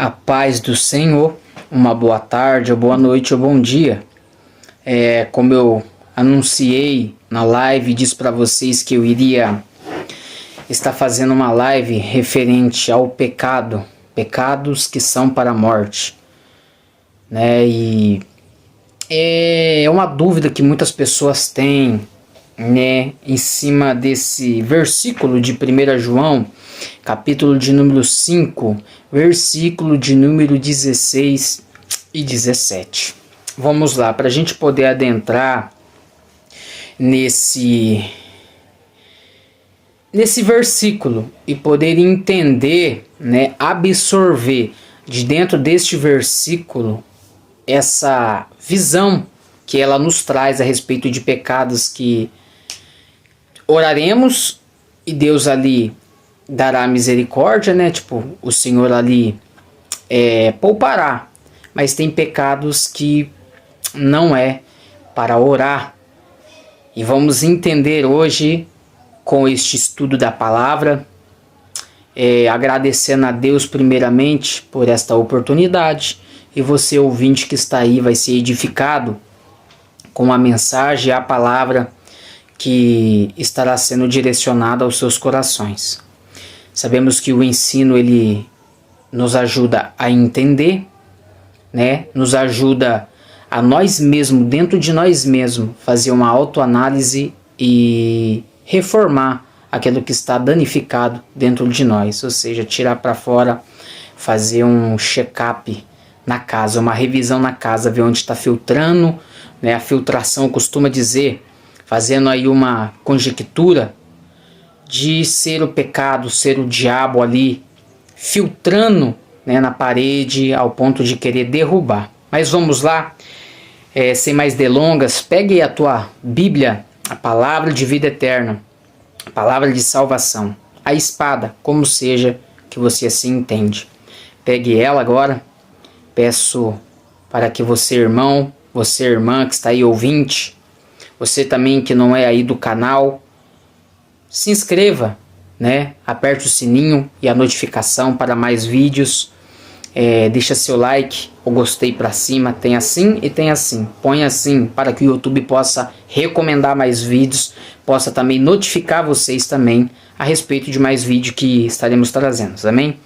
A paz do Senhor, uma boa tarde, ou boa noite, ou bom dia. Como eu anunciei na live, disse para vocês que eu iria estar fazendo uma live referente ao pecado, pecados que são para a morte, né? E é uma dúvida que muitas pessoas têm, né, em cima desse versículo de 1 João, capítulo de número 5, versículo de número 16 e 17. Vamos lá, para a gente poder adentrar nesse versículo e poder entender, né, absorver de dentro deste versículo essa visão que ela nos traz a respeito de pecados que oraremos e Deus ali dará misericórdia, né? Tipo, o Senhor ali poupará. Mas tem pecados que não é para orar. E vamos entender hoje com este estudo da palavra, agradecendo a Deus primeiramente por esta oportunidade. E você, ouvinte que está aí, vai ser edificado com a mensagem e a palavra que estará sendo direcionada aos seus corações. Sabemos que o ensino ele nos ajuda a entender, né? Nos ajuda a nós mesmos, dentro de nós mesmos, fazer uma autoanálise e reformar aquilo que está danificado dentro de nós, ou seja, tirar para fora, fazer um check-up na casa, uma revisão na casa, ver onde está filtrando, né? A filtração costuma dizer, fazendo aí uma conjectura de ser o pecado, ser o diabo ali, filtrando, né, na parede ao ponto de querer derrubar. Mas vamos lá, sem mais delongas, pegue a tua Bíblia, a palavra de vida eterna, a palavra de salvação, a espada, como seja que você assim entende. Pegue ela agora, peço para que você, irmão, você, irmã que está aí ouvinte, você também que não é aí do canal, se inscreva, né? Aperte o sininho e a notificação para mais vídeos. Deixa seu like, o gostei para cima, tem assim e tem assim. Põe assim para que o YouTube possa recomendar mais vídeos, possa também notificar vocês também a respeito de mais vídeos que estaremos trazendo, amém?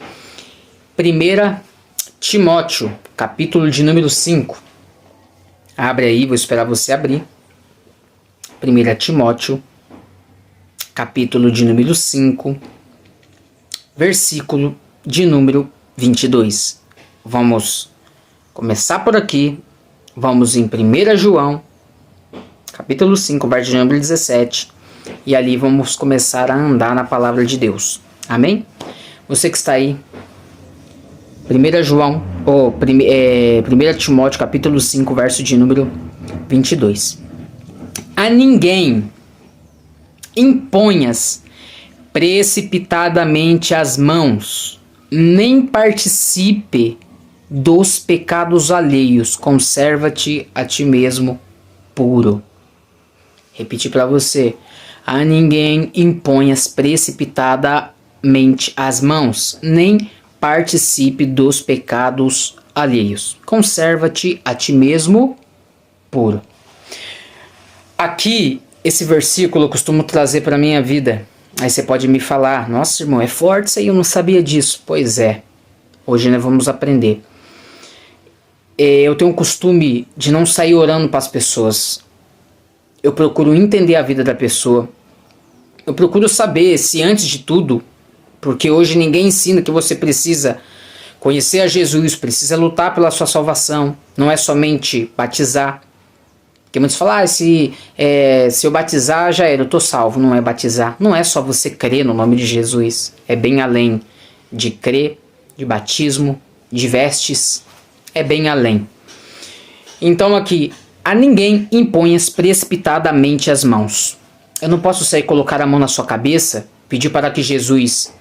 1 Timóteo, capítulo de número 5. Abre aí, vou esperar você abrir. 1 Timóteo, capítulo de número 5, versículo de número 22. Vamos começar por aqui. Vamos em 1 João, capítulo 5, versículo de número 17. E ali vamos começar a andar na palavra de Deus. Amém? Você que está aí, 1 João, 1 Timóteo, capítulo 5, verso de número 22. A ninguém imponhas precipitadamente as mãos, nem participe dos pecados alheios, conserva-te a ti mesmo puro. Repetir para você. A ninguém imponhas precipitadamente as mãos, nem participe dos pecados alheios. Conserva-te a ti mesmo puro. Aqui, esse versículo eu costumo trazer para a minha vida. Aí você pode me falar, nossa irmão, é forte isso aí, eu não sabia disso. Pois é, hoje nós vamos aprender. Eu tenho um costume de não sair orando para as pessoas. Eu procuro entender a vida da pessoa. Eu procuro saber se antes de tudo, porque hoje ninguém ensina que você precisa conhecer a Jesus, precisa lutar pela sua salvação. Não é somente batizar. Porque muitos falam, se eu batizar já era, eu estou salvo. Não é batizar. Não é só você crer no nome de Jesus. É bem além de crer, de batismo, de vestes. É bem além. Então aqui, a ninguém imponhas precipitadamente as mãos. Eu não posso sair colocar a mão na sua cabeça, pedir para que Jesus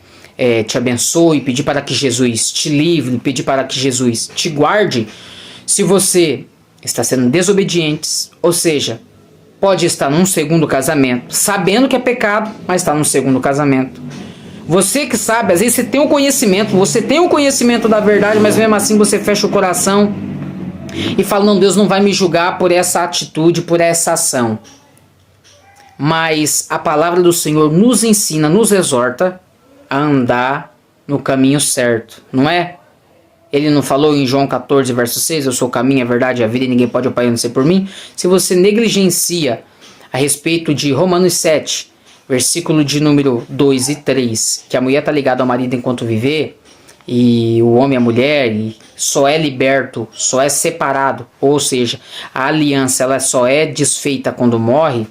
te abençoe, pedir para que Jesus te livre, pedir para que Jesus te guarde, se você está sendo desobediente, ou seja, pode estar num segundo casamento, sabendo que é pecado, mas está num segundo casamento. Você que sabe, às vezes você tem o conhecimento da verdade, mas mesmo assim você fecha o coração e fala, não, Deus não vai me julgar por essa atitude, por essa ação. Mas a palavra do Senhor nos ensina, nos exorta a andar no caminho certo, não é? Ele não falou em João 14, verso 6, eu sou o caminho, a verdade e a vida e ninguém pode ao Pai a não ser por mim? Se você negligencia a respeito de Romanos 7, versículo de número 2 e 3, que a mulher está ligada ao marido enquanto viver, e o homem e a mulher e só é liberto, só é separado, ou seja, a aliança ela só é desfeita quando morre,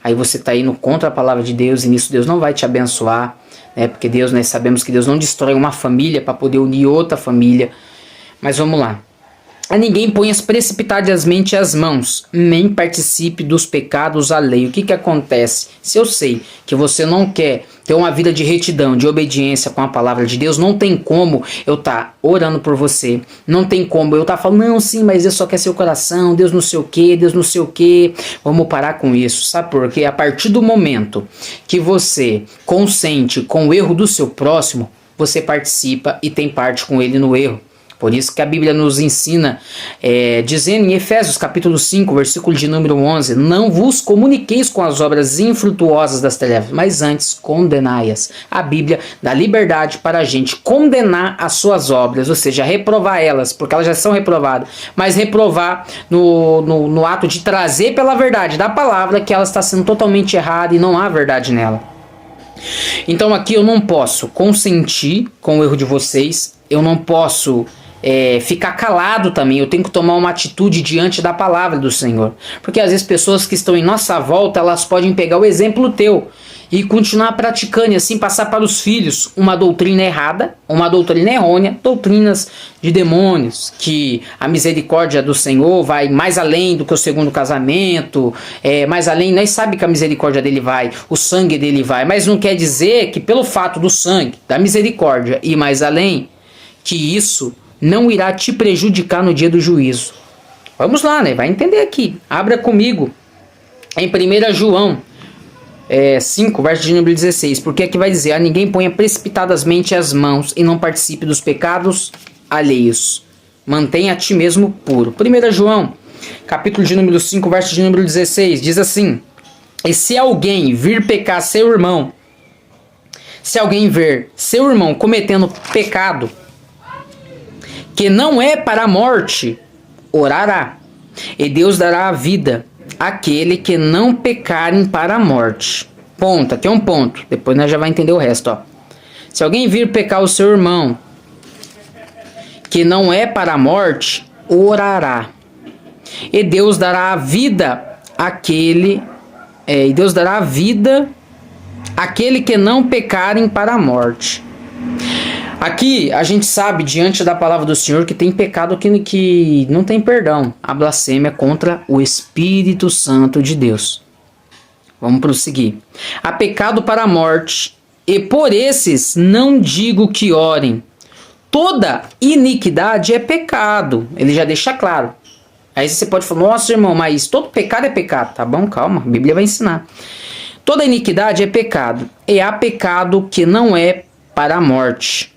aí você está indo contra a palavra de Deus e nisso Deus não vai te abençoar, né? Porque Deus, nós sabemos que Deus não destrói uma família para poder unir outra família. Mas vamos lá. A ninguém ponha precipitadamente as mãos, nem participe dos pecados alheios. O que acontece? Se eu sei que você não quer ter uma vida de retidão, de obediência com a palavra de Deus, não tem como eu estar orando por você, não tem como eu estar falando, não, sim, mas Deus só quer seu coração, Deus não sei o que, Deus não sei o que. Vamos parar com isso, sabe por quê? A partir do momento que você consente com o erro do seu próximo, você participa e tem parte com ele no erro. Por isso que a Bíblia nos ensina, dizendo em Efésios capítulo 5, versículo de número 11, não vos comuniqueis com as obras infrutuosas das trevas, mas antes condenai-as. A Bíblia dá liberdade para a gente condenar as suas obras, ou seja, reprovar elas, porque elas já são reprovadas, mas reprovar no ato de trazer pela verdade da palavra que ela está sendo totalmente errada e não há verdade nela. Então aqui eu não posso consentir com o erro de vocês, eu não posso ficar calado também, eu tenho que tomar uma atitude diante da palavra do Senhor, porque às vezes pessoas que estão em nossa volta, elas podem pegar o exemplo teu e continuar praticando e assim passar para os filhos uma doutrina errada, uma doutrina errônea, doutrinas de demônios, que a misericórdia do Senhor vai mais além do que o segundo casamento, mais além, nós sabemos que a misericórdia dele vai, o sangue dele vai, mas não quer dizer que pelo fato do sangue, da misericórdia ir mais além, que isso não irá te prejudicar no dia do juízo. Vamos lá, né? Vai entender aqui. Abra comigo em 1 João 5, verso de número 16. Porque aqui vai dizer, a ninguém ponha precipitadamente as mãos e não participe dos pecados alheios. Mantenha a ti mesmo puro. 1 João, capítulo de número 5, verso de número 16. Diz assim, e se alguém vir pecar seu irmão, se alguém ver seu irmão cometendo pecado, que não é para a morte, orará, e Deus dará a vida àquele que não pecarem para a morte. Ponto, aqui é um ponto, depois nós já vai entender o resto, ó. Se alguém vir pecar o seu irmão, que não é para a morte, orará, e Deus dará a vida àquele, àquele que não pecarem para a morte. Aqui a gente sabe, diante da palavra do Senhor, que tem pecado que não tem perdão. A blasfêmia contra o Espírito Santo de Deus. Vamos prosseguir. Há pecado para a morte, e por esses não digo que orem. Toda iniquidade é pecado. Ele já deixa claro. Aí você pode falar, nossa irmão, mas todo pecado é pecado. Tá bom, calma, a Bíblia vai ensinar. Toda iniquidade é pecado, e há pecado que não é para a morte.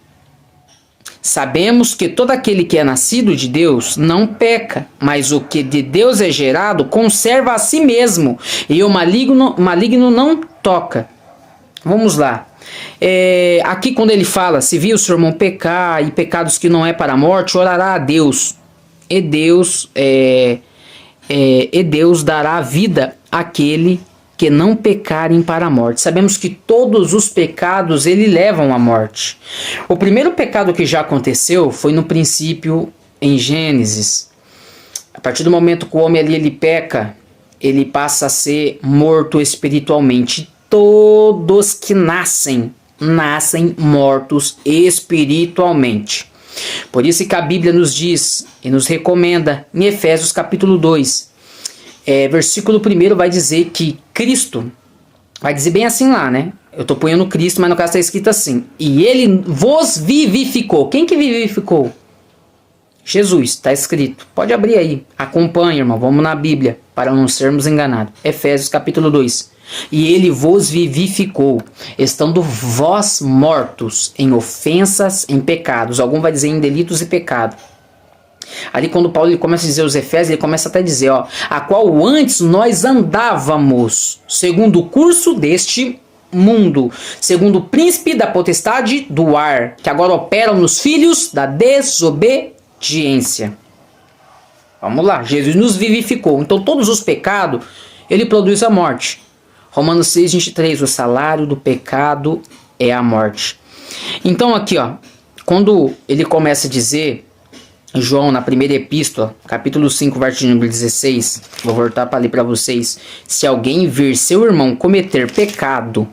Sabemos que todo aquele que é nascido de Deus não peca, mas o que de Deus é gerado conserva a si mesmo, e o maligno não toca. Vamos lá. Aqui quando ele fala, se viu seu irmão pecar e pecados que não é para a morte, orará a Deus. E Deus dará a vida àquele que não pecarem para a morte. Sabemos que todos os pecados ele levam à morte. O primeiro pecado que já aconteceu foi no princípio em Gênesis. A partir do momento que o homem ali ele peca, ele passa a ser morto espiritualmente. Todos que nascem mortos espiritualmente. Por isso que a Bíblia nos diz e nos recomenda em Efésios capítulo 2, versículo 1 vai dizer que Cristo, vai dizer bem assim lá, né? Eu estou ponhando Cristo, mas no caso está escrito assim, e ele vos vivificou. Quem que vivificou? Jesus, está escrito. Pode abrir aí, acompanha, irmão, vamos na Bíblia, para não sermos enganados. Efésios capítulo 2. e ele vos vivificou, estando vós mortos em ofensas, em pecados. Algum vai dizer em delitos e pecado. Ali quando Paulo ele começa a dizer os Efésios, ele começa até a dizer, a qual antes nós andávamos, segundo o curso deste mundo, segundo o príncipe da potestade do ar, que agora operam nos filhos da desobediência. Vamos lá, Jesus nos vivificou. Então todos os pecados, ele produz a morte. Romanos 6:23, o salário do pecado é a morte. Então aqui, quando ele começa a dizer, João, na primeira epístola, capítulo 5, versículo número 16, vou voltar para ler para vocês. Se alguém vir seu irmão cometer pecado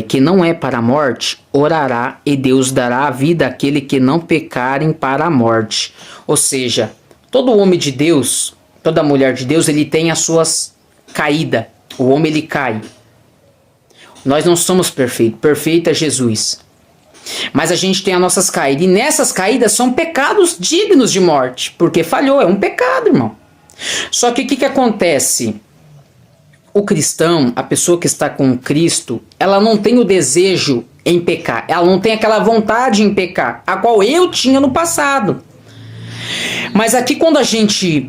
que não é para a morte, orará e Deus dará a vida àquele que não pecarem para a morte. Ou seja, todo homem de Deus, toda mulher de Deus, ele tem as suas caídas. O homem ele cai. Nós não somos perfeitos. Perfeito é Jesus. Mas a gente tem as nossas caídas. E nessas caídas são pecados dignos de morte. Porque falhou. É um pecado, irmão. Só que o que acontece? O cristão, a pessoa que está com Cristo, ela não tem o desejo em pecar. Ela não tem aquela vontade em pecar. A qual eu tinha no passado. Mas aqui quando a gente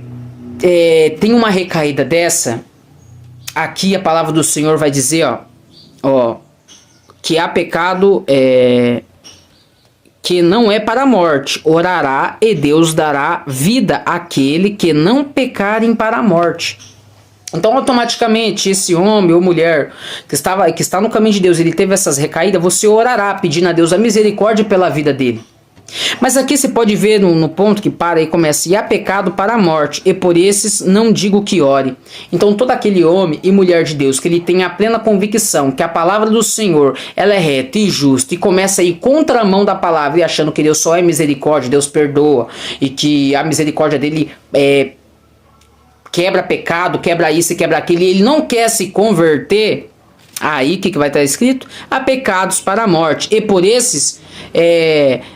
tem uma recaída dessa, aqui a palavra do Senhor vai dizer, que há pecado que não é para a morte. Orará e Deus dará vida àquele que não pecarem para a morte. Então automaticamente esse homem ou mulher que está no caminho de Deus, ele teve essas recaídas, você orará pedindo a Deus a misericórdia pela vida dele. Mas aqui você pode ver no ponto que para e começa, e há pecado para a morte, e por esses não digo que ore. Então todo aquele homem e mulher de Deus, que ele tem a plena convicção que a palavra do Senhor, ela é reta e justa, e começa a ir contramão da palavra, e achando que Deus só é misericórdia, Deus perdoa, e que a misericórdia dele quebra pecado, quebra isso e quebra aquilo, e ele não quer se converter, aí o que vai estar escrito? Há pecados para a morte, e por esses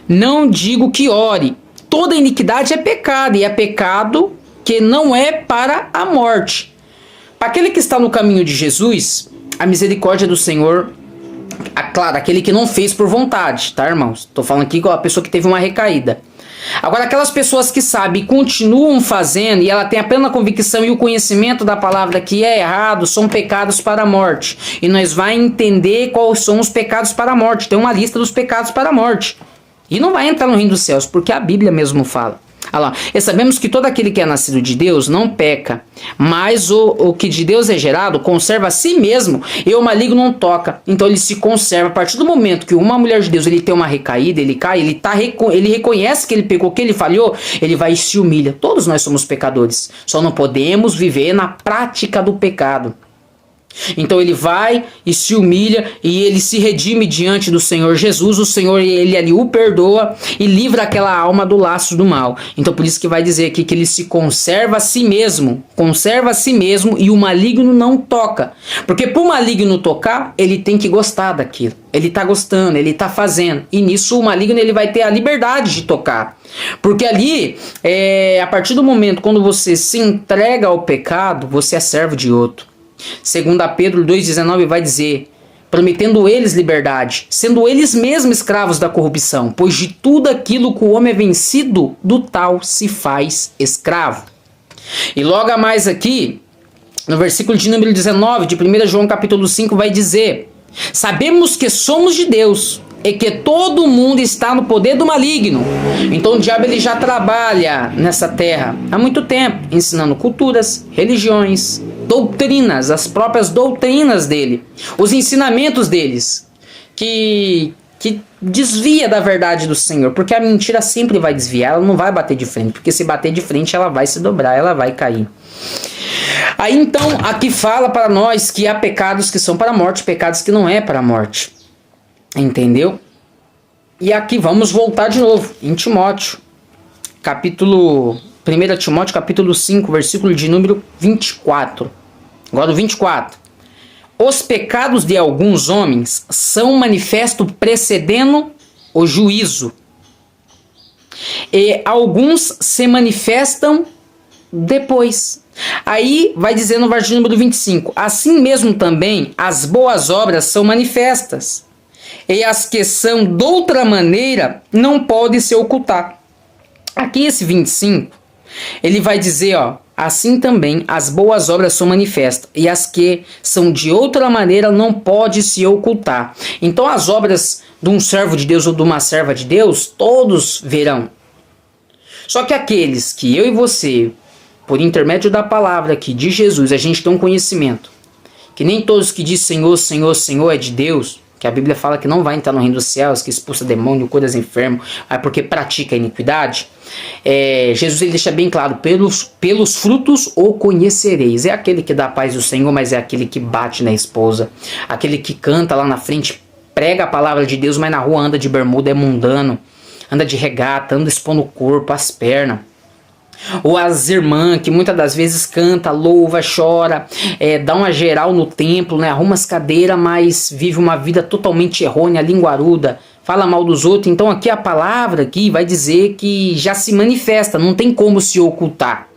não digo que ore. Toda iniquidade é pecado, e é pecado que não é para a morte. Para aquele que está no caminho de Jesus, a misericórdia do Senhor, claro, aquele que não fez por vontade, tá, irmãos? Estou falando aqui com a pessoa que teve uma recaída. Agora, aquelas pessoas que sabem e continuam fazendo, e ela tem a plena convicção e o conhecimento da palavra que é errado, são pecados para a morte. E nós vamos entender quais são os pecados para a morte. Tem uma lista dos pecados para a morte. E não vai entrar no reino dos céus, porque a Bíblia mesmo fala. Olha lá. E sabemos que todo aquele que é nascido de Deus não peca, mas o que de Deus é gerado conserva a si mesmo, e o maligno não toca. Então ele se conserva. A partir do momento que uma mulher de Deus ele tem uma recaída, ele cai, ele reconhece que ele pecou, que ele falhou, ele vai e se humilha. Todos nós somos pecadores, só não podemos viver na prática do pecado. Então ele vai e se humilha e ele se redime diante do Senhor Jesus. O Senhor, ele ali o perdoa e livra aquela alma do laço do mal. Então por isso que vai dizer aqui que ele se conserva a si mesmo, e o maligno não toca. Porque para o maligno tocar, ele tem que gostar daquilo. Ele está gostando, ele está fazendo. E nisso o maligno ele vai ter a liberdade de tocar. Porque ali, a partir do momento quando você se entrega ao pecado, você é servo de outro. 2 Pedro 2,19 vai dizer, prometendo eles liberdade, sendo eles mesmos escravos da corrupção, pois de tudo aquilo que o homem é vencido, do tal se faz escravo. E logo a mais aqui, no versículo de número 19 de 1 João capítulo 5 vai dizer, sabemos que somos de Deus, e que todo mundo está no poder do maligno. Então o diabo ele já trabalha nessa terra há muito tempo, ensinando culturas, religiões, doutrinas, as próprias doutrinas dele, os ensinamentos deles, que desvia da verdade do Senhor, porque a mentira sempre vai desviar, ela não vai bater de frente, porque se bater de frente ela vai se dobrar, ela vai cair. Aí então aqui fala para nós que há pecados que são para a morte, pecados que não é para a morte. Entendeu? E aqui vamos voltar de novo em Timóteo, 1 Timóteo capítulo 5, versículo de número 24. Agora o 24. Os pecados de alguns homens são manifesto precedendo o juízo, e alguns se manifestam depois. Aí vai dizer no versículo número 25: assim mesmo também as boas obras são manifestas, e as que são de outra maneira não podem se ocultar. Aqui esse 25, ele vai dizer, ó, assim também as boas obras são manifestas, e as que são de outra maneira não podem se ocultar. Então as obras de um servo de Deus ou de uma serva de Deus, todos verão. Só que aqueles que eu e você, por intermédio da palavra aqui de Jesus, a gente tem um conhecimento, que nem todos que dizem Senhor, Senhor, Senhor é de Deus, que a Bíblia fala que não vai entrar no reino dos céus, que expulsa demônio, cura enfermos, é porque pratica a iniquidade. Jesus ele deixa bem claro, pelos frutos o conhecereis. É aquele que dá a paz do Senhor, mas é aquele que bate na esposa, aquele que canta lá na frente, prega a palavra de Deus, mas na rua anda de bermuda, é mundano, anda de regata, anda expondo o corpo, as pernas. Ou as irmãs que muitas das vezes canta, louva, chora, dá uma geral no templo, né? Arruma as cadeiras, mas vive uma vida totalmente errônea, linguaruda, fala mal dos outros. Então aqui a palavra aqui vai dizer que já se manifesta, não tem como se ocultar.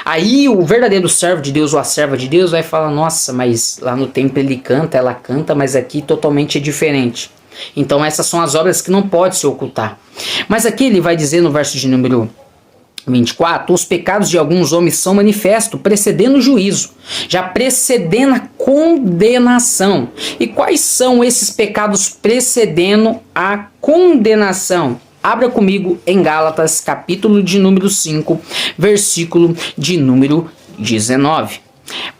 Aí o verdadeiro servo de Deus ou a serva de Deus vai falar, nossa, mas lá no templo ele canta, ela canta, mas aqui totalmente é diferente. Então essas são as obras que não pode se ocultar. Mas aqui ele vai dizer no verso de número 24, os pecados de alguns homens são manifestos, precedendo o juízo, já precedendo a condenação. E quais são esses pecados precedendo a condenação? Abra comigo em Gálatas, capítulo de número 5, versículo de número 19.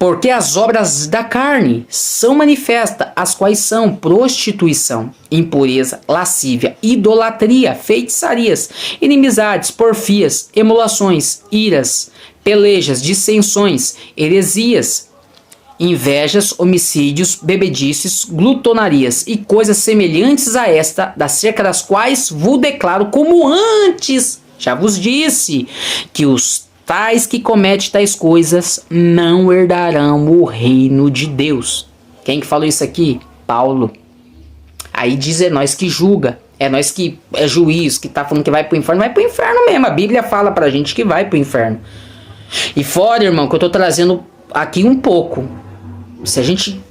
Porque as obras da carne são manifestas, as quais são prostituição, impureza, lascívia, idolatria, feitiçarias, inimizades, porfias, emulações, iras, pelejas, dissensões, heresias, invejas, homicídios, bebedices, glutonarias e coisas semelhantes a esta, acerca das quais vos declaro como antes já vos disse, que os tais que cometem tais coisas não herdarão o reino de Deus. Quem que falou isso aqui? Paulo. Aí diz, é nós que julga, é nós que é juiz, que tá falando que vai pro inferno, vai pro inferno mesmo. A Bíblia fala pra gente que vai pro inferno. E fora, irmão, que eu tô trazendo aqui um pouco. Se a gente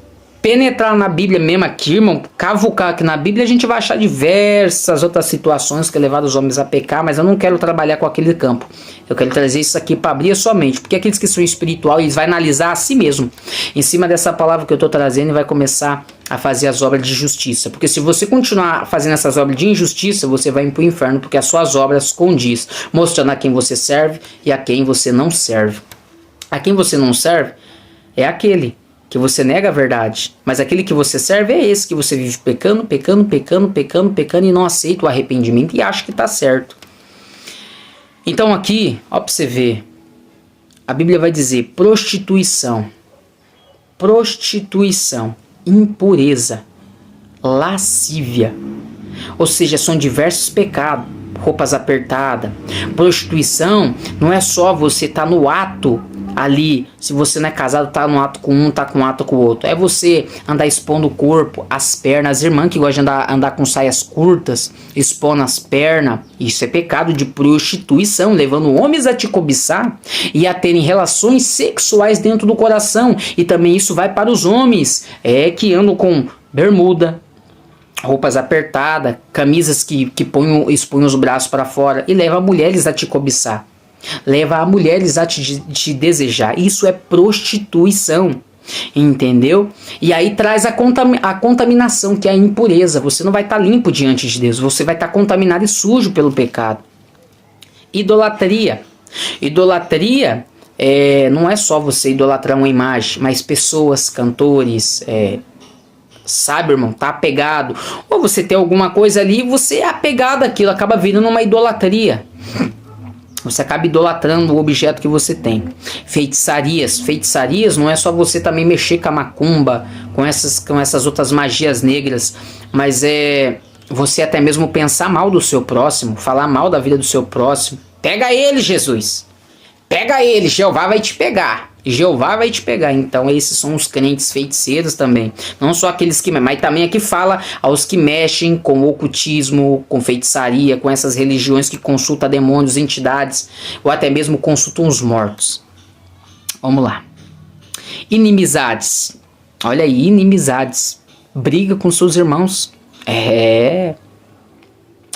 penetrar na Bíblia mesmo aqui, irmão, cavucar aqui na Bíblia, a gente vai achar diversas outras situações que levaram os homens a pecar, mas eu não quero trabalhar com aquele campo. Eu quero trazer isso aqui para abrir a sua mente, porque aqueles que são espiritual, eles vão analisar a si mesmo, em cima dessa palavra que eu estou trazendo, e vai começar a fazer as obras de justiça. Porque se você continuar fazendo essas obras de injustiça, você vai ir para o inferno, porque as suas obras condiz, mostrando a quem você serve e a quem você não serve. A quem você não serve é aquele que você nega a verdade, mas aquele que você serve é esse que você vive pecando, pecando, pecando, pecando, pecando e não aceita o arrependimento e acha que está certo. Então aqui, ó, para você ver, a Bíblia vai dizer prostituição, impureza, lascívia, ou seja, são diversos pecados, roupas apertadas. Prostituição não é só você estar no ato ali, se você não é casado, tá no ato com um, tá com ato com o outro. É você andar expondo o corpo, as pernas, as irmãs que gostam de andar com saias curtas, expondo as pernas. Isso é pecado de prostituição, levando homens a te cobiçar e a terem relações sexuais dentro do coração. E também isso vai para os homens, que andam com bermuda, roupas apertadas, camisas que expõem os braços para fora e leva mulheres a te cobiçar. Leva a mulheres a te desejar. Isso é prostituição, entendeu? E aí traz a contaminação, que é a impureza. Você não vai estar limpo diante de Deus, você vai estar contaminado e sujo pelo pecado. Idolatria. Idolatria não é só você idolatrar uma imagem, mas pessoas, cantores, sabe, irmão, tá apegado. Ou você tem alguma coisa ali e você é apegado àquilo, acaba virando uma idolatria. Você acaba idolatrando o objeto que você tem. Feitiçarias. Feitiçarias não é só você também mexer com a macumba, com essas outras magias negras, mas é você até mesmo pensar mal do seu próximo, falar mal da vida do seu próximo. Pega ele, Jesus. Pega ele, Jeová vai te pegar. Jeová vai te pegar. Então esses são os crentes feiticeiros também. Não só aqueles que... Mas também aqui fala aos que mexem com ocultismo, com feitiçaria, com essas religiões que consultam demônios, entidades, ou até mesmo consultam os mortos. Vamos lá. Inimizades. Olha aí, inimizades. Briga com seus irmãos.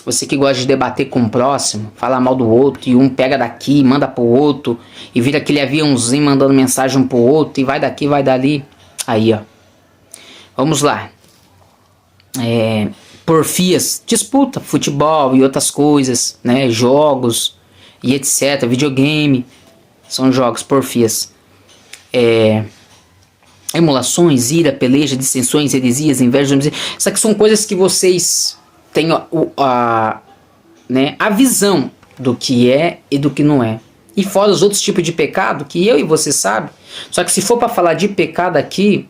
Você que gosta de debater com o próximo, falar mal do outro, e um pega daqui, manda pro outro, e vira aquele aviãozinho mandando mensagem um pro outro, e vai daqui, vai dali. Aí, ó. Vamos lá. Porfias, disputa, futebol e outras coisas, né? Jogos e etc. Videogame. São jogos, porfias. Emulações, ira, peleja, dissensões, heresias, inveja. Isso aqui são coisas que vocês... tem a visão do que é e do que não é. E fora os outros tipos de pecado que eu e você sabe. Só que se for para falar de pecado aqui,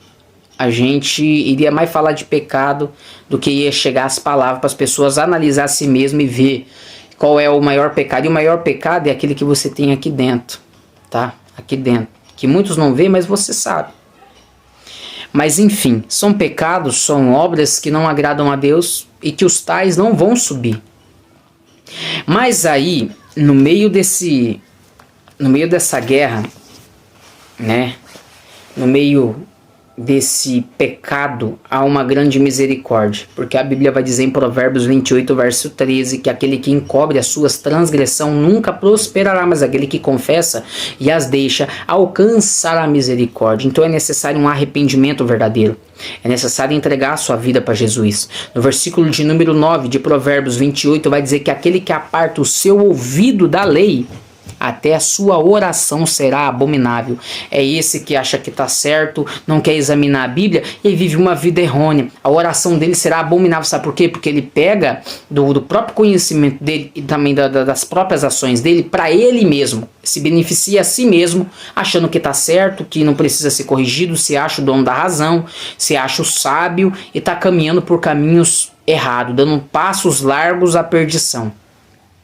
a gente iria mais falar de pecado do que ia chegar as palavras para as pessoas analisar a si mesmo e ver qual é o maior pecado. E o maior pecado é aquele que você tem aqui dentro, tá? Aqui dentro. Que muitos não veem, mas você sabe. Mas enfim, são pecados, são obras que não agradam a Deus e que os tais não vão subir. Mas aí, no meio dessa guerra, né? No meio desse pecado, há uma grande misericórdia. Porque a Bíblia vai dizer em Provérbios 28, verso 13, que aquele que encobre as suas transgressões nunca prosperará, mas aquele que confessa e as deixa alcançará a misericórdia. Então é necessário um arrependimento verdadeiro. É necessário entregar a sua vida para Jesus. No versículo de número 9 de Provérbios 28 vai dizer que aquele que aparta o seu ouvido da lei, até a sua oração será abominável. É esse que acha que está certo, não quer examinar a Bíblia e vive uma vida errônea. A oração dele será abominável. Sabe por quê? Porque ele pega do próprio conhecimento dele e também das próprias ações dele para ele mesmo. Se beneficia a si mesmo, achando que está certo, que não precisa ser corrigido, se acha o dono da razão, se acha o sábio e está caminhando por caminhos errados, dando passos largos à perdição.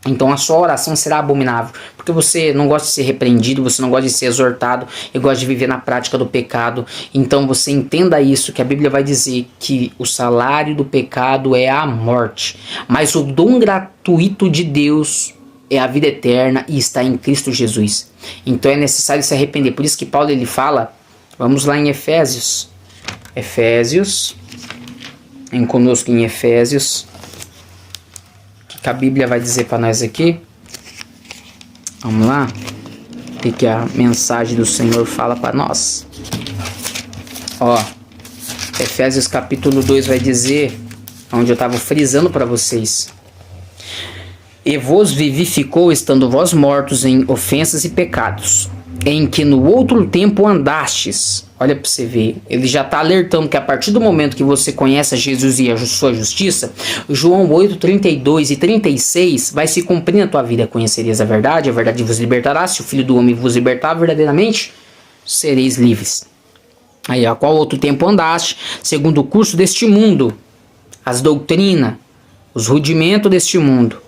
Então a sua oração será abominável, porque você não gosta de ser repreendido, você não gosta de ser exortado e gosta de viver na prática do pecado. Então você entenda isso, que a Bíblia vai dizer que o salário do pecado é a morte, mas o dom gratuito de Deus é a vida eterna e está em Cristo Jesus. Então é necessário se arrepender. Por isso que Paulo ele fala, vamos lá em Efésios, vem conosco em Efésios, que a Bíblia vai dizer para nós aqui. Vamos lá. O que a mensagem do Senhor fala para nós. Ó, Efésios capítulo 2 vai dizer, onde eu estava frisando para vocês. E vos vivificou, estando vós mortos em ofensas e pecados, em que no outro tempo andastes. Olha para você ver, ele já está alertando que a partir do momento que você conhece a Jesus e a sua justiça, João 8, 32 e 36 vai se cumprir na tua vida. Conhecereis a verdade vos libertará, se o Filho do Homem vos libertar verdadeiramente, sereis livres. Aí, a qual outro tempo andaste, segundo o curso deste mundo, as doutrinas, os rudimentos deste mundo,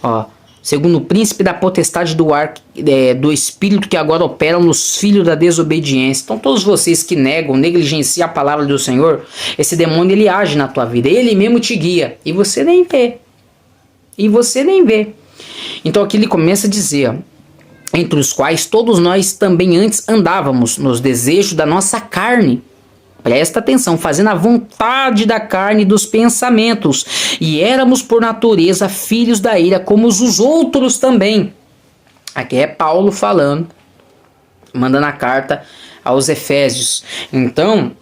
ó, segundo o príncipe da potestade do espírito que agora operam nos filhos da desobediência. Então todos vocês que negam, negligenciam a palavra do Senhor, esse demônio ele age na tua vida, ele mesmo te guia, e você nem vê. Então aqui ele começa a dizer, ó, entre os quais todos nós também antes andávamos nos desejos da nossa carne. Presta atenção, fazendo a vontade da carne e dos pensamentos. E éramos por natureza filhos da ira, como os outros também. Aqui é Paulo falando, mandando a carta aos Efésios. Então,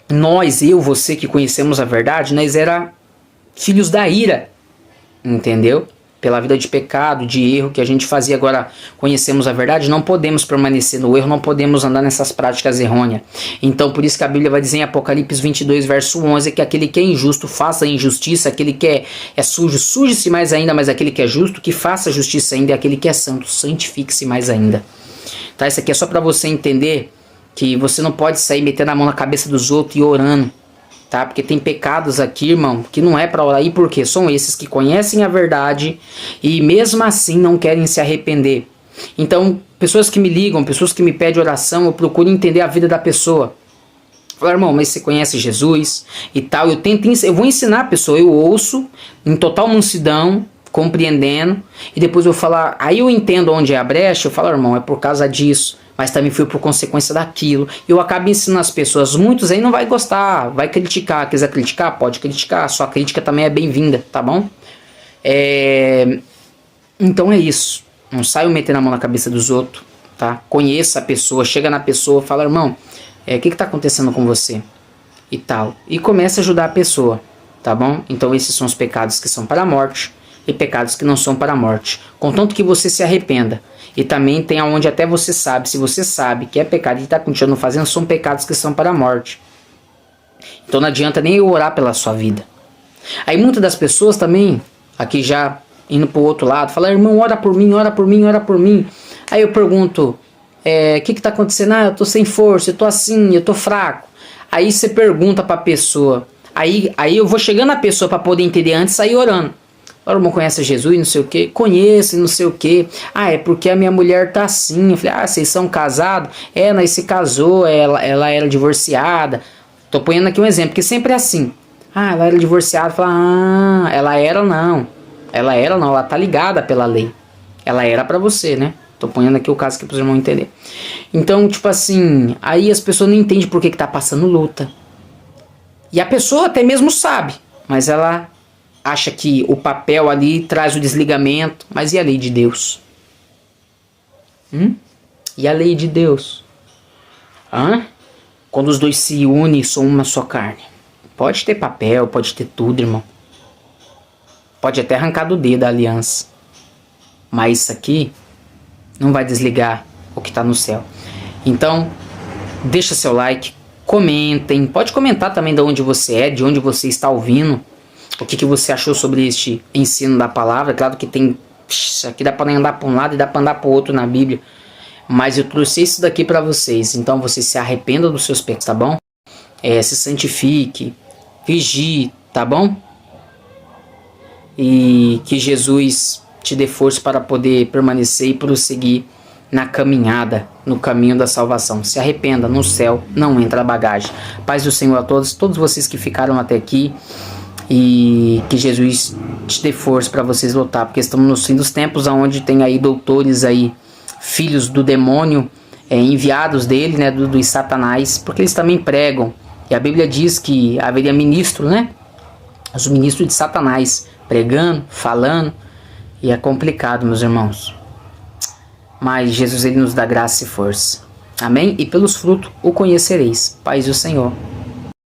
nós, você que conhecemos a verdade, nós era filhos da ira. Entendeu? Pela vida de pecado, de erro que a gente fazia. Agora conhecemos a verdade, não podemos permanecer no erro, não podemos andar nessas práticas errôneas. Então por isso que a Bíblia vai dizer em Apocalipse 22 verso 11 que aquele que é injusto faça injustiça, aquele que é sujo, suje-se mais ainda, mas aquele que é justo que faça justiça ainda, e aquele que é santo, santifique-se mais ainda. Tá? Isso aqui é só para você entender que você não pode sair metendo a mão na cabeça dos outros e orando. Tá? Porque tem pecados aqui, irmão, que não é para orar. E por quê? São esses que conhecem a verdade e mesmo assim não querem se arrepender. Então pessoas que me ligam, pessoas que me pedem oração, eu procuro entender a vida da pessoa. Falar, irmão, mas você conhece Jesus e tal? Eu vou ensinar a pessoa, eu ouço em total mansidão, compreendendo, e depois eu vou falar, aí eu entendo onde é a brecha, eu falo, irmão, é por causa disso, mas também foi por consequência daquilo. Eu acabo ensinando as pessoas, muitos aí não vai gostar, vai criticar, quiser criticar, pode criticar, sua crítica também é bem-vinda, tá bom? Então é isso, não saio metendo a mão na cabeça dos outros, tá? Conheça a pessoa, chega na pessoa, fala, irmão, o que está acontecendo com você? E tal. E começa a ajudar a pessoa, tá bom? Então esses são os pecados que são para a morte e pecados que não são para a morte. Contanto que você se arrependa. E também tem aonde até você sabe, se você sabe que é pecado e está continuando fazendo, são pecados que são para a morte. Então não adianta nem eu orar pela sua vida. Aí muitas das pessoas também, aqui já indo para o outro lado, falam, irmão, ora por mim, ora por mim, ora por mim. Aí eu pergunto, o que está acontecendo? Ah, eu tô sem força, eu tô assim, eu tô fraco. Aí você pergunta para a pessoa. Aí eu vou chegando na pessoa para poder entender antes e sair orando. O irmão conhece Jesus, não sei o que. Conheço, não sei o que. Ah, é porque a minha mulher tá assim. Eu falei, vocês são casados? Nós se casou, ela era divorciada. Tô ponhando aqui um exemplo, porque sempre é assim. Ela era divorciada. Fala, ela era não. Ela tá ligada pela lei. Ela era para você, né? Tô ponhando aqui o caso que para os irmãos entender. Então, tipo assim, aí as pessoas não entendem por que tá passando luta. E a pessoa até mesmo sabe, mas ela acha que o papel ali traz o desligamento. Mas e a lei de Deus? E a lei de Deus? Quando os dois se unem, são uma só carne. Pode ter papel, pode ter tudo, irmão. Pode até arrancar do dedo a aliança. Mas isso aqui não vai desligar o que está no céu. Então, deixa seu like, comentem. Pode comentar também de onde você é, de onde você está ouvindo. O que você achou sobre este ensino da palavra. Claro que tem... Aqui dá para andar para um lado e dá para andar para o outro na Bíblia. Mas eu trouxe isso daqui para vocês. Então você se arrependa dos seus pecados, tá bom? Se santifique, vigie, tá bom? E que Jesus te dê força para poder permanecer e prosseguir na caminhada, no caminho da salvação. Se arrependa, no céu não entra a bagagem. Paz do Senhor a todos vocês que ficaram até aqui. E que Jesus te dê força para vocês lutar, porque estamos no fim dos tempos, onde tem aí doutores aí, filhos do demônio, enviados dele, né, dos satanás, porque eles também pregam. E a Bíblia diz que haveria ministro, né, os ministros de satanás, pregando, falando, e é complicado, meus irmãos. Mas Jesus, ele nos dá graça e força. Amém? E pelos frutos o conhecereis. Paz do Senhor.